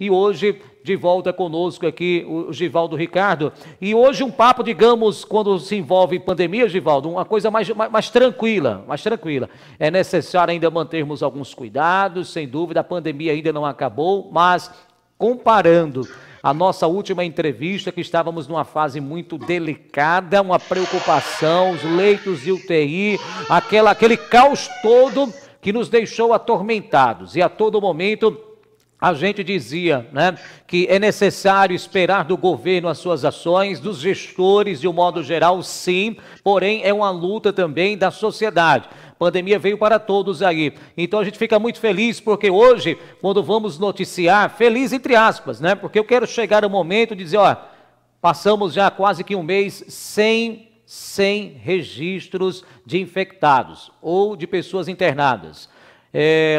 e hoje de volta conosco aqui o Givaldo Ricardo. E hoje um papo, digamos, quando se envolve pandemia, Givaldo, uma coisa mais tranquila, mais tranquila. É necessário ainda mantermos alguns cuidados, sem dúvida, a pandemia ainda não acabou, mas comparando a nossa última entrevista, que estávamos numa fase muito delicada, uma preocupação, os leitos de UTI, aquele caos todo que nos deixou atormentados. E a todo momento a gente dizia, né, que é necessário esperar do governo as suas ações, dos gestores de um modo geral, sim, porém é uma luta também da sociedade. A pandemia veio para todos aí. Então a gente fica muito feliz porque hoje, quando vamos noticiar, feliz entre aspas, né, porque eu quero chegar ao momento de dizer, ó, passamos já quase que um mês sem registros de infectados ou de pessoas internadas.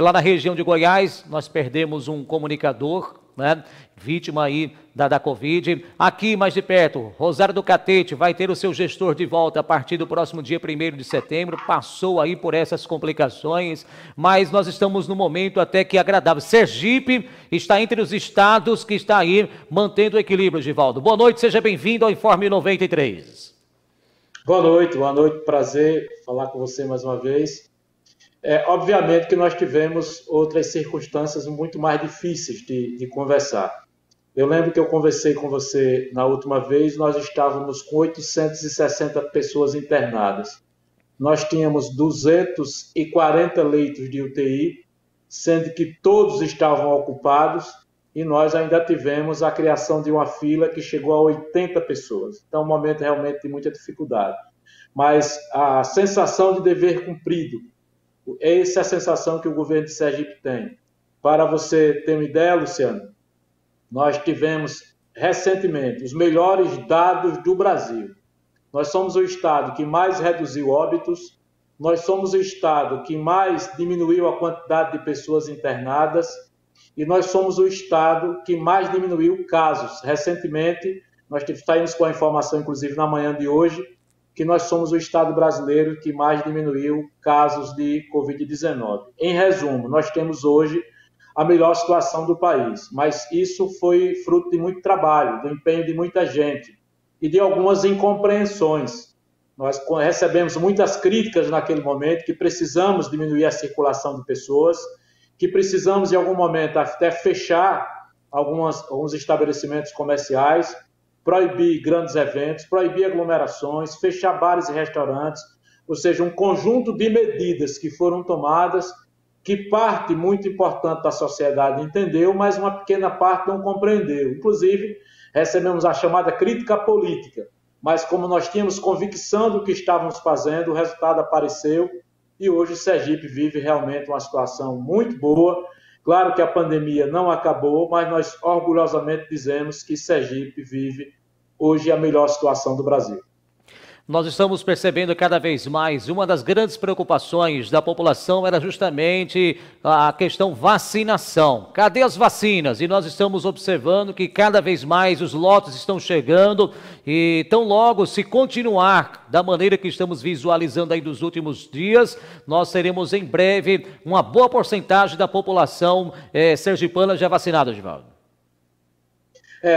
Lá na região de Goiás, nós perdemos um comunicador, né, vítima aí da Covid. Aqui, mais de perto, Rosário do Catete vai ter o seu gestor de volta a partir do próximo dia 1º de setembro. Passou aí por essas complicações, mas nós estamos num momento até que agradável. Sergipe está entre os estados que está aí mantendo o equilíbrio, Givaldo. Boa noite, seja bem-vindo ao Informe 93. Boa noite, prazer falar com você mais uma vez. Obviamente que nós tivemos outras circunstâncias muito mais difíceis de conversar. Eu lembro que eu conversei com você na última vez, nós estávamos com 860 pessoas internadas. Nós tínhamos 240 leitos de UTI, sendo que todos estavam ocupados, e nós ainda tivemos a criação de uma fila que chegou a 80 pessoas. Então, um momento realmente de muita dificuldade. Mas a sensação de dever cumprido, essa é a sensação que o governo de Sergipe tem. Para você ter uma ideia, Luciano, nós tivemos recentemente os melhores dados do Brasil. Nós somos o estado que mais reduziu óbitos, nós somos o estado que mais diminuiu a quantidade de pessoas internadas e nós somos o estado que mais diminuiu casos. Recentemente, nós saímos com a informação, inclusive na manhã de hoje, que nós somos o estado brasileiro que mais diminuiu casos de Covid-19. Em resumo, nós temos hoje a melhor situação do país, mas isso foi fruto de muito trabalho, do empenho de muita gente e de algumas incompreensões. Nós recebemos muitas críticas naquele momento, que precisamos diminuir a circulação de pessoas, que precisamos em algum momento até fechar alguns estabelecimentos comerciais, proibir grandes eventos, proibir aglomerações, fechar bares e restaurantes, ou seja, um conjunto de medidas que foram tomadas, que parte muito importante da sociedade entendeu, mas uma pequena parte não compreendeu. Inclusive, recebemos a chamada crítica política, mas como nós tínhamos convicção do que estávamos fazendo, o resultado apareceu e hoje Sergipe vive realmente uma situação muito boa. Claro que a pandemia não acabou, mas nós orgulhosamente dizemos que Sergipe vive hoje a melhor situação do Brasil. Nós estamos percebendo cada vez mais, uma das grandes preocupações da população era justamente a questão vacinação. Cadê as vacinas? E nós estamos observando que cada vez mais os lotes estão chegando e tão logo, se continuar da maneira que estamos visualizando aí dos últimos dias, nós teremos em breve uma boa porcentagem da população sergipana já vacinada, Givaldo.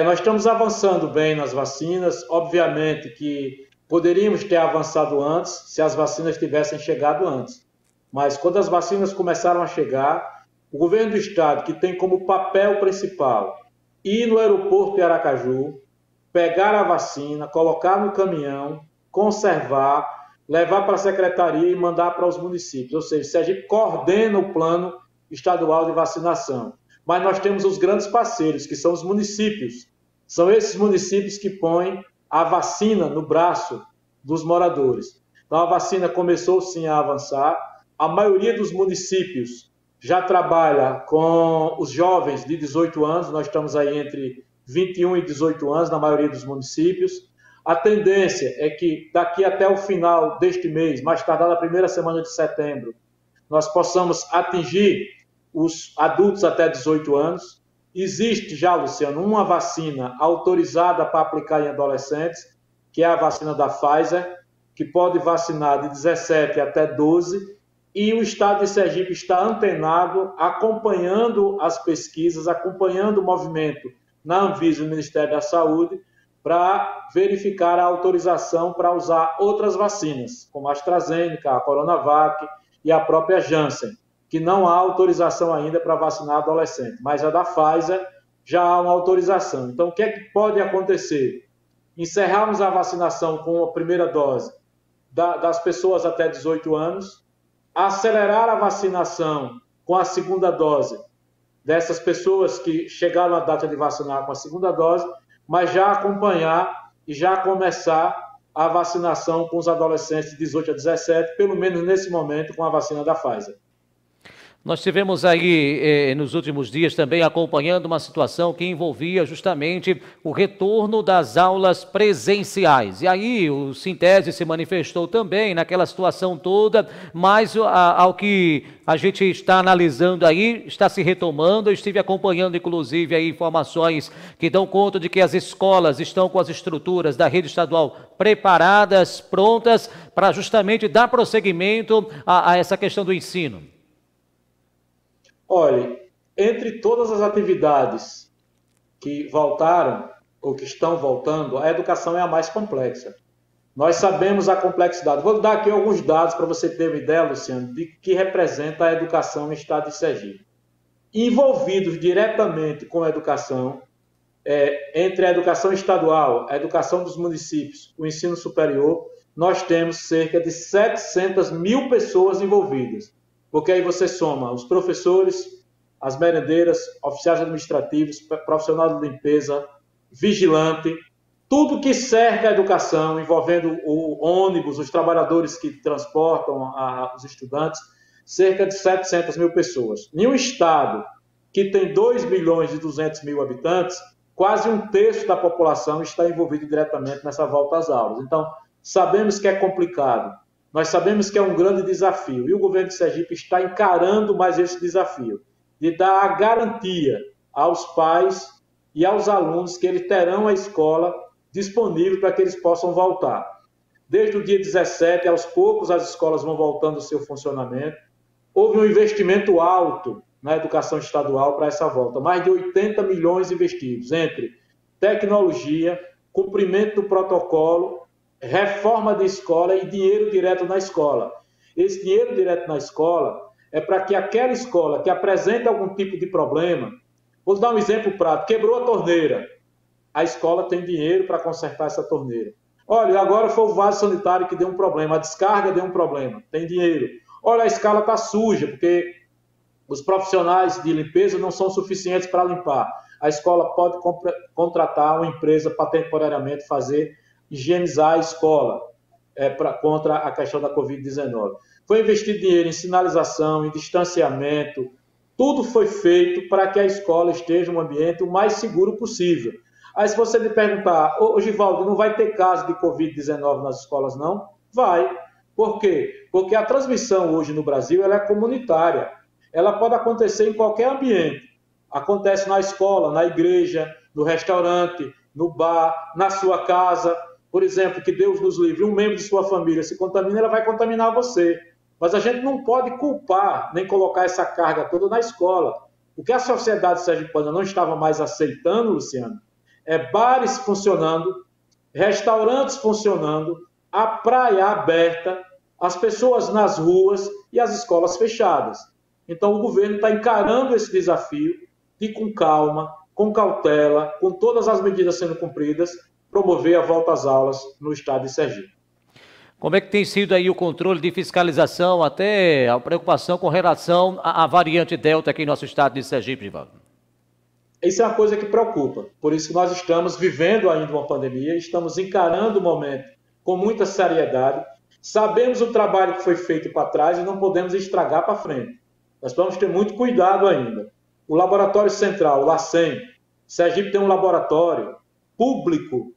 Nós estamos avançando bem nas vacinas, obviamente que poderíamos ter avançado antes se as vacinas tivessem chegado antes. Mas quando as vacinas começaram a chegar, o governo do estado, que tem como papel principal ir no aeroporto de Aracaju, pegar a vacina, colocar no caminhão, conservar, levar para a secretaria e mandar para os municípios. Ou seja, Sergipe coordena o plano estadual de vacinação. Mas nós temos os grandes parceiros, que são os municípios. São esses municípios que põem a vacina no braço dos moradores. Então, a vacina começou, sim, a avançar. A maioria dos municípios já trabalha com os jovens de 18 anos. Nós estamos aí entre 21 e 18 anos, na maioria dos municípios. A tendência é que daqui até o final deste mês, mais tardar na primeira semana de setembro, nós possamos atingir os adultos até 18 anos. Existe já, Luciano, uma vacina autorizada para aplicar em adolescentes, que é a vacina da Pfizer, que pode vacinar de 17 até 12, e o Estado de Sergipe está antenado, acompanhando as pesquisas, acompanhando o movimento na Anvisa e no Ministério da Saúde, para verificar a autorização para usar outras vacinas, como a AstraZeneca, a Coronavac e a própria Janssen, que não há autorização ainda para vacinar adolescente, mas a da Pfizer já há uma autorização. Então, o que é que pode acontecer? Encerrarmos a vacinação com a primeira dose das pessoas até 18 anos, acelerar a vacinação com a segunda dose dessas pessoas que chegaram à data de vacinar com a segunda dose, mas já acompanhar e já começar a vacinação com os adolescentes de 18 a 17, pelo menos nesse momento, com a vacina da Pfizer. Nós tivemos aí, nos últimos dias, também acompanhando uma situação que envolvia justamente o retorno das aulas presenciais. E aí o Sintese se manifestou também naquela situação toda, mas ao que a gente está analisando aí, está se retomando. Eu estive acompanhando, inclusive, aí informações que dão conta de que as escolas estão com as estruturas da rede estadual preparadas, prontas, para justamente dar prosseguimento a essa questão do ensino. Olha, entre todas as atividades que voltaram ou que estão voltando, a educação é a mais complexa. Nós sabemos a complexidade. Vou dar aqui alguns dados para você ter uma ideia, Luciano, de que representa a educação no estado de Sergipe. Envolvidos diretamente com a educação, entre a educação estadual, a educação dos municípios, o ensino superior, nós temos cerca de 700 mil pessoas envolvidas. Porque aí você soma os professores, as merendeiras, oficiais administrativos, profissional de limpeza, vigilante, tudo que cerca a educação, envolvendo o ônibus, os trabalhadores que transportam os estudantes, cerca de 700 mil pessoas. Em um estado que tem 2 milhões e 200 mil habitantes, quase um terço da população está envolvido diretamente nessa volta às aulas. Então, sabemos que é complicado. Nós sabemos que é um grande desafio e o governo de Sergipe está encarando mais esse desafio de dar a garantia aos pais e aos alunos que eles terão a escola disponível para que eles possam voltar. Desde o dia 17, aos poucos, as escolas vão voltando ao seu funcionamento. Houve um investimento alto na educação estadual para essa volta, mais de 80 milhões investidos entre tecnologia, cumprimento do protocolo, reforma de escola e dinheiro direto na escola. Esse dinheiro direto na escola é para que aquela escola que apresenta algum tipo de problema, vou dar um exemplo prático, quebrou a torneira, a escola tem dinheiro para consertar essa torneira. Olha, agora foi o vaso sanitário que deu um problema, a descarga deu um problema, tem dinheiro. Olha, a escala está suja, porque os profissionais de limpeza não são suficientes para limpar. A escola pode contratar uma empresa para temporariamente higienizar a escola contra a questão da Covid-19. Foi investido dinheiro em sinalização, em distanciamento, tudo foi feito para que a escola esteja em um ambiente o mais seguro possível. Aí se você me perguntar, ô Givaldo, não vai ter caso de Covid-19 nas escolas não? Vai. Por quê? Porque a transmissão hoje no Brasil ela é comunitária. Ela pode acontecer em qualquer ambiente. Acontece na escola, na igreja, no restaurante, no bar, na sua casa. Por exemplo, que Deus nos livre, um membro de sua família se contamina, ela vai contaminar você. Mas a gente não pode culpar, nem colocar essa carga toda na escola. O que a sociedade sergipana não estava mais aceitando, Luciano, é bares funcionando, restaurantes funcionando, a praia aberta, as pessoas nas ruas e as escolas fechadas. Então o governo está encarando esse desafio de, com calma, com cautela, com todas as medidas sendo cumpridas, promover a volta às aulas no estado de Sergipe. Como é que tem sido aí o controle de fiscalização, até a preocupação com relação à variante Delta aqui em nosso estado de Sergipe, Givaldo? Isso é uma coisa que preocupa. Por isso que nós estamos vivendo ainda uma pandemia, estamos encarando o momento com muita seriedade. Sabemos o trabalho que foi feito para trás e não podemos estragar para frente. Nós vamos ter muito cuidado ainda. O Laboratório Central, o LACEN, Sergipe tem um laboratório público,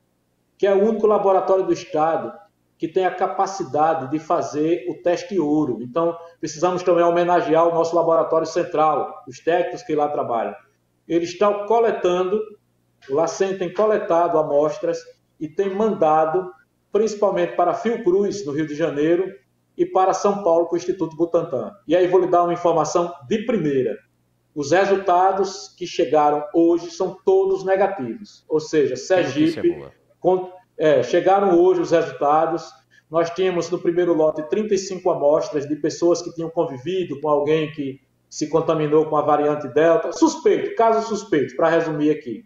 que é o único laboratório do estado que tem a capacidade de fazer o teste ouro. Então, precisamos também homenagear o nosso laboratório central, os técnicos que lá trabalham. Eles estão coletando, o LACEN tem coletado amostras e tem mandado, principalmente para Fiocruz, no Rio de Janeiro, e para São Paulo com o Instituto Butantan. E aí vou lhe dar uma informação de primeira. Os resultados que chegaram hoje são todos negativos. Ou seja, Sergipe, chegaram hoje os resultados. Nós tínhamos no primeiro lote 35 amostras de pessoas que tinham convivido com alguém que se contaminou com a variante Delta. Suspeito, caso suspeito, para resumir aqui.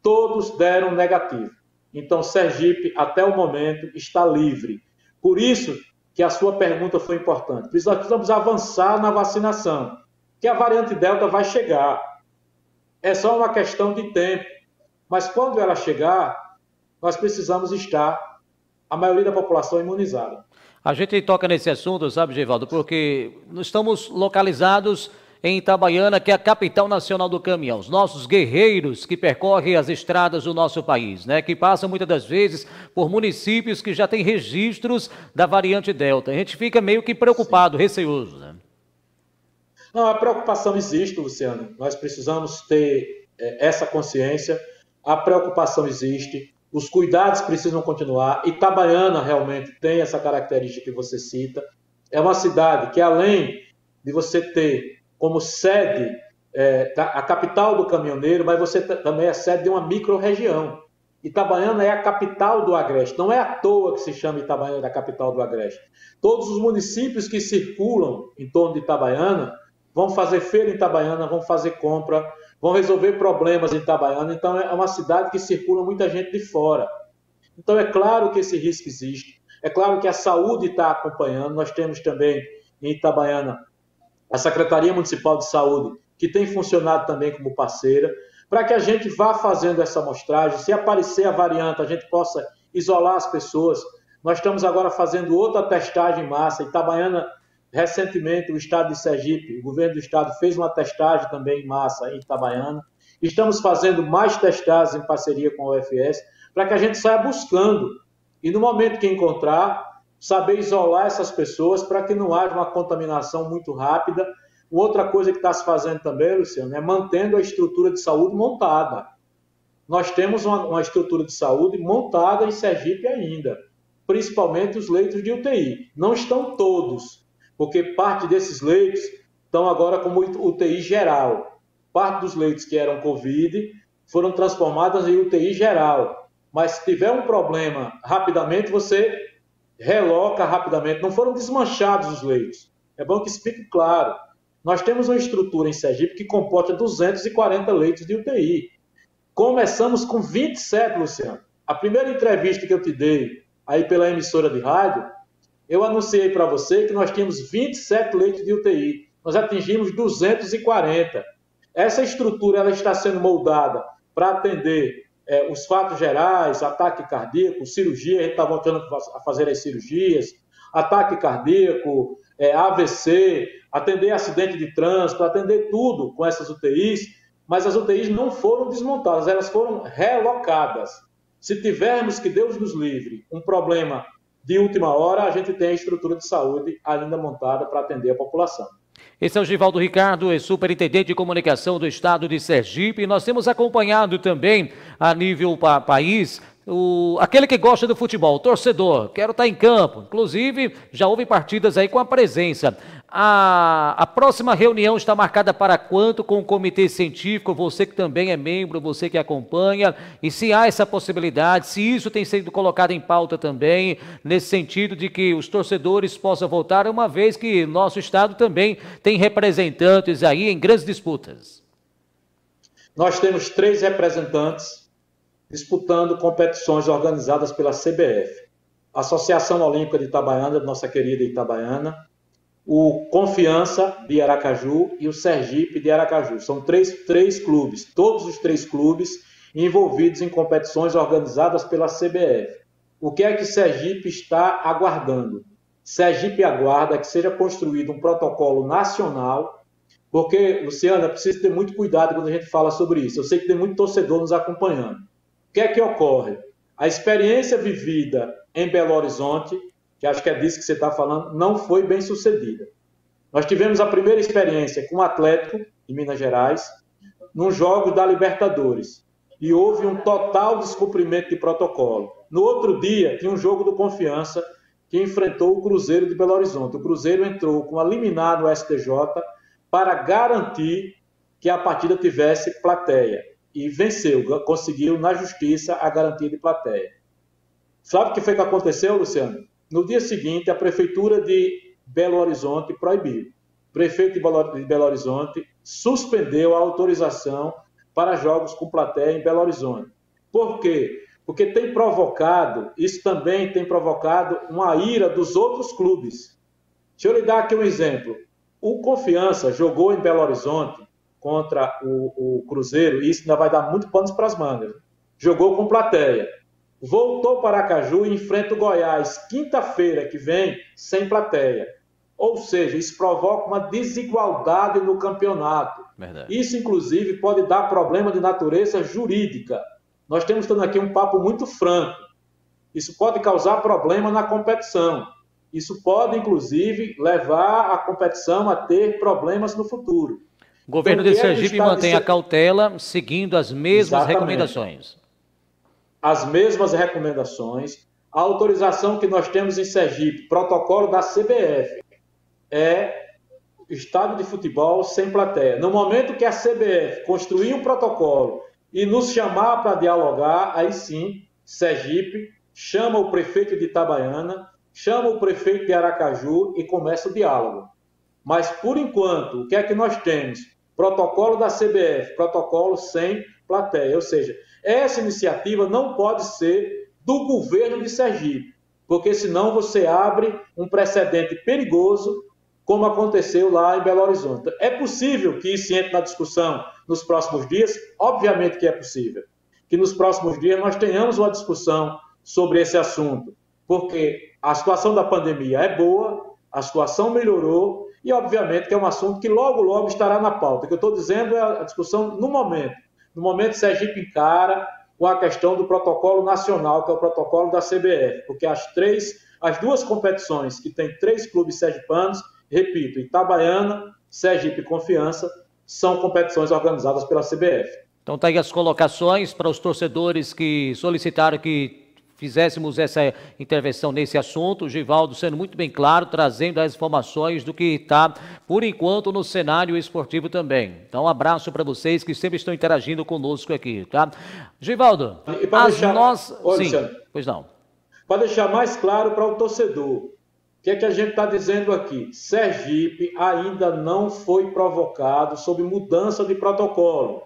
Todos deram negativo. Então, Sergipe, até o momento, está livre. Por isso que a sua pergunta foi importante. Precisamos avançar na vacinação, que a variante Delta vai chegar. É só uma questão de tempo. Mas quando ela chegar, nós precisamos estar, a maioria da população, imunizada. A gente toca nesse assunto, sabe, Geivaldo, porque nós estamos localizados em Itabaiana, que é a capital nacional do caminhão. Os nossos guerreiros que percorrem as estradas do nosso país, né? Que passam muitas das vezes por municípios que já têm registros da variante Delta. A gente fica meio que preocupado, receoso, né? Não, a preocupação existe, Luciano. Nós precisamos ter essa consciência. A preocupação existe. Os cuidados precisam continuar. Itabaiana realmente tem essa característica que você cita. É uma cidade que, além de você ter como sede a capital do caminhoneiro, mas você também é sede de uma micro-região. Itabaiana é a capital do Agreste. Não é à toa que se chama Itabaiana da capital do Agreste. Todos os municípios que circulam em torno de Itabaiana vão fazer feira em Itabaiana, vão fazer compra, vão resolver problemas em Itabaiana. Então, é uma cidade que circula muita gente de fora. Então, é claro que esse risco existe. É claro que a saúde está acompanhando. Nós temos também em Itabaiana a Secretaria Municipal de Saúde, que tem funcionado também como parceira, para que a gente vá fazendo essa amostragem. Se aparecer a variante, a gente possa isolar as pessoas. Nós estamos agora fazendo outra testagem em massa. Itabaiana, recentemente, o estado de Sergipe, o governo do estado fez uma testagem também em massa em Itabaiana. Estamos fazendo mais testagens em parceria com a UFS, para que a gente saia buscando. E no momento que encontrar, saber isolar essas pessoas para que não haja uma contaminação muito rápida. Outra coisa que está se fazendo também, Luciano, é mantendo a estrutura de saúde montada. Nós temos uma estrutura de saúde montada em Sergipe ainda, principalmente os leitos de UTI. Não estão todos, porque parte desses leitos estão agora como UTI geral. Parte dos leitos que eram Covid foram transformadas em UTI geral. Mas se tiver um problema rapidamente, você reloca rapidamente. Não foram desmanchados os leitos. É bom que isso fique claro. Nós temos uma estrutura em Sergipe que comporta 240 leitos de UTI. Começamos com 27, Luciano. A primeira entrevista que eu te dei aí pela emissora de rádio, eu anunciei para você que nós tínhamos 27 leitos de UTI. Nós atingimos 240. Essa estrutura ela está sendo moldada para atender os fatos gerais, ataque cardíaco, cirurgia, a gente está voltando a fazer as cirurgias, ataque cardíaco, AVC, atender acidente de trânsito, atender tudo com essas UTIs, mas as UTIs não foram desmontadas, elas foram relocadas. Se tivermos, que Deus nos livre, um problema de última hora, a gente tem a estrutura de saúde ainda montada para atender a população. Esse é o Givaldo Ricardo, superintendente de comunicação do estado de Sergipe. Nós temos acompanhado também, a nível país, aquele que gosta do futebol, o torcedor, quero estar em campo. Inclusive, já houve partidas aí com a presença. A próxima reunião está marcada para quanto com o comitê científico? Você que também é membro, você que acompanha, e se há essa possibilidade, se isso tem sido colocado em pauta também, nesse sentido de que os torcedores possam voltar, uma vez que nosso estado também tem representantes aí em grandes disputas. Nós temos 3 representantes disputando competições organizadas pela CBF. A Associação Olímpica de Itabaiana, nossa querida Itabaiana, o Confiança de Aracaju e o Sergipe de Aracaju. São três clubes, todos os 3 clubes envolvidos em competições organizadas pela CBF. O que é que Sergipe está aguardando? Sergipe aguarda que seja construído um protocolo nacional, porque, Luciana, precisa ter muito cuidado quando a gente fala sobre isso. Eu sei que tem muito torcedor nos acompanhando. O que é que ocorre? A experiência vivida em Belo Horizonte, que acho que é disso que você está falando, não foi bem sucedida. Nós tivemos a primeira experiência com o Atlético, de Minas Gerais, num jogo da Libertadores. E houve um total descumprimento de protocolo. No outro dia, tinha um jogo do Confiança, que enfrentou o Cruzeiro de Belo Horizonte. O Cruzeiro entrou com a liminar no STJ para garantir que a partida tivesse plateia. E venceu, conseguiu na justiça a garantia de plateia. Sabe o que foi que aconteceu, Luciano? No dia seguinte, a Prefeitura de Belo Horizonte proibiu. O prefeito de Belo Horizonte suspendeu a autorização para jogos com plateia em Belo Horizonte. Por quê? Porque isso também tem provocado uma ira dos outros clubes. Deixa eu lhe dar aqui um exemplo. O Confiança jogou em Belo Horizonte contra o Cruzeiro, e isso ainda vai dar muito panos para as mangas. Jogou com plateia. Voltou para Aracaju e enfrenta o Goiás, quinta-feira que vem, sem plateia. Ou seja, isso provoca uma desigualdade no campeonato. Verdade. Isso, inclusive, pode dar problema de natureza jurídica. Nós temos tendo aqui um papo muito franco. Isso pode causar problema na competição. Isso pode, inclusive, levar a competição a ter problemas no futuro. O governo de Sergipe mantém a cautela, seguindo as mesmas recomendações. As mesmas recomendações. A autorização que nós temos em Sergipe, protocolo da CBF, é estádio de futebol sem plateia. No momento que a CBF construir um protocolo e nos chamar para dialogar, aí sim, Sergipe chama o prefeito de Itabaiana, chama o prefeito de Aracaju e começa o diálogo. Mas, por enquanto, o que é que nós temos? Protocolo da CBF, protocolo sem plateia. Ou seja, essa iniciativa não pode ser do governo de Sergipe, porque senão você abre um precedente perigoso, como aconteceu lá em Belo Horizonte. É possível que isso entre na discussão nos próximos dias? Obviamente que é possível. Que nos próximos dias nós tenhamos uma discussão sobre esse assunto, porque a situação da pandemia é boa, a situação melhorou, e obviamente que é um assunto que logo, logo estará na pauta. O que eu estou dizendo é a discussão no momento. No momento, Sergipe encara com a questão do protocolo nacional, que é o protocolo da CBF, porque as duas competições que tem 3 clubes sergipanos, repito, Itabaiana, Sergipe e Confiança, são competições organizadas pela CBF. Então tá aí as colocações para os torcedores que solicitaram que fizéssemos essa intervenção nesse assunto. O Givaldo sendo muito bem claro, trazendo as informações do que está, por enquanto, no cenário esportivo também. Então, um abraço para vocês que sempre estão interagindo conosco aqui, tá? Givaldo, pois não. Para deixar mais claro para o torcedor, o que é que a gente está dizendo aqui? Sergipe ainda não foi provocado sob mudança de protocolo,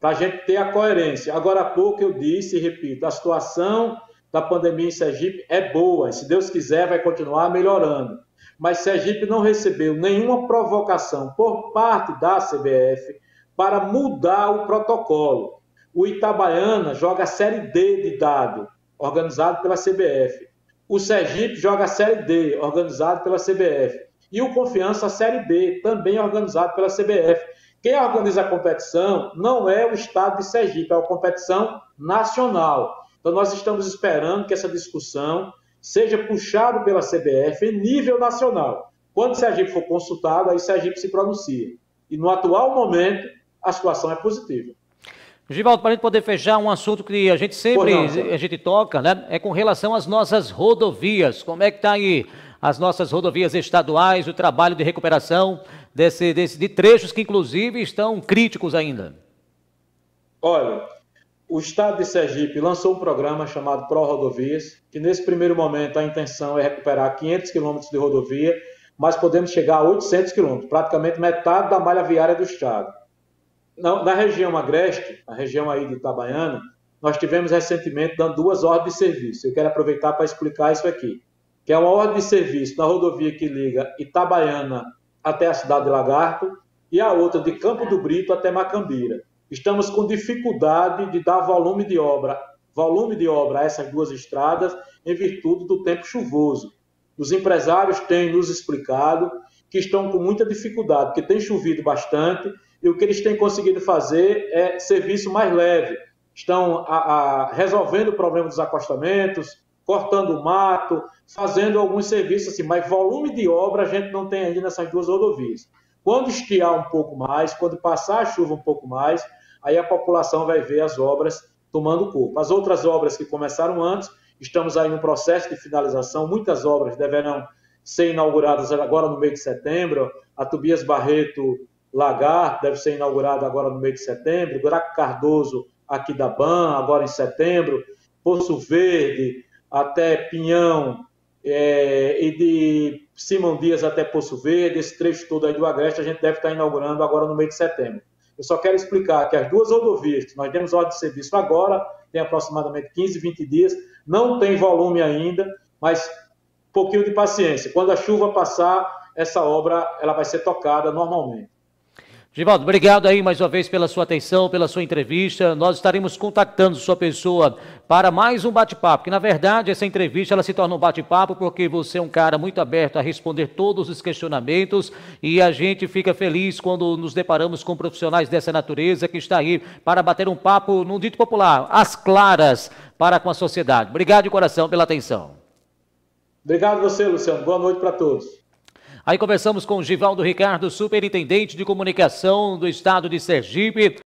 para a gente ter a coerência. Agora há pouco eu disse e repito, a situação da pandemia em Sergipe é boa, e se Deus quiser vai continuar melhorando. Mas Sergipe não recebeu nenhuma provocação por parte da CBF para mudar o protocolo. O Itabaiana joga a Série D de dado, organizado pela CBF. O Sergipe joga a Série D, organizado pela CBF. E o Confiança a Série B, também organizado pela CBF. Quem organiza a competição não é o estado de Sergipe, é a competição nacional. Então, nós estamos esperando que essa discussão seja puxada pela CBF em nível nacional. Quando Sergipe for consultado, aí Sergipe se pronuncia. E no atual momento, a situação é positiva. Givaldo, para a gente poder fechar um assunto que a gente sempre a gente toca, né? É com relação às nossas rodovias. Como é que está aí as nossas rodovias estaduais, o trabalho de recuperação de trechos que, inclusive, estão críticos ainda? Olha, o Estado de Sergipe lançou um programa chamado Pro Rodovias, que nesse primeiro momento a intenção é recuperar 500 quilômetros de rodovia, mas podemos chegar a 800 quilômetros, praticamente metade da malha viária do Estado. Na região agreste, na região aí de Itabaiana, nós tivemos recentemente dando 2 ordens de serviço. Eu quero aproveitar para explicar isso aqui, que é uma ordem de serviço na rodovia que liga Itabaiana até a cidade de Lagarto e a outra de Campo do Brito até Macambira. Estamos com dificuldade de dar volume de obra a essas 2 estradas em virtude do tempo chuvoso. Os empresários têm nos explicado que estão com muita dificuldade, porque tem chovido bastante e o que eles têm conseguido fazer é serviço mais leve. Estão resolvendo o problema dos acostamentos, cortando o mato, fazendo alguns serviços assim, mas volume de obra a gente não tem ainda nessas 2 rodovias. Quando estiar um pouco mais, quando passar a chuva um pouco mais, aí a população vai ver as obras tomando corpo. As outras obras que começaram antes estamos aí no processo de finalização, muitas obras deverão ser inauguradas agora no mês de setembro. A Tobias Barreto Lagar deve ser inaugurada agora no mês de setembro, Buraco Cardoso aqui da BAN, agora em setembro, Poço Verde até Pinhão, e de Simão Dias até Poço Verde, esse trecho todo aí do Agreste a gente deve estar inaugurando agora no mês de setembro. Eu só quero explicar que as duas rodovias que nós temos ordem de serviço agora, tem aproximadamente 15, 20 dias, não tem volume ainda, mas um pouquinho de paciência. Quando a chuva passar, essa obra ela vai ser tocada normalmente. Givaldo, obrigado aí mais uma vez pela sua atenção, pela sua entrevista. Nós estaremos contactando sua pessoa para mais um bate-papo, que na verdade essa entrevista ela se torna um bate-papo porque você é um cara muito aberto a responder todos os questionamentos e a gente fica feliz quando nos deparamos com profissionais dessa natureza que está aí para bater um papo, num dito popular, às claras para com a sociedade. Obrigado de coração pela atenção. Obrigado a você, Luciano. Boa noite para todos. Aí conversamos com o Givaldo Ricardo, superintendente de comunicação do estado de Sergipe.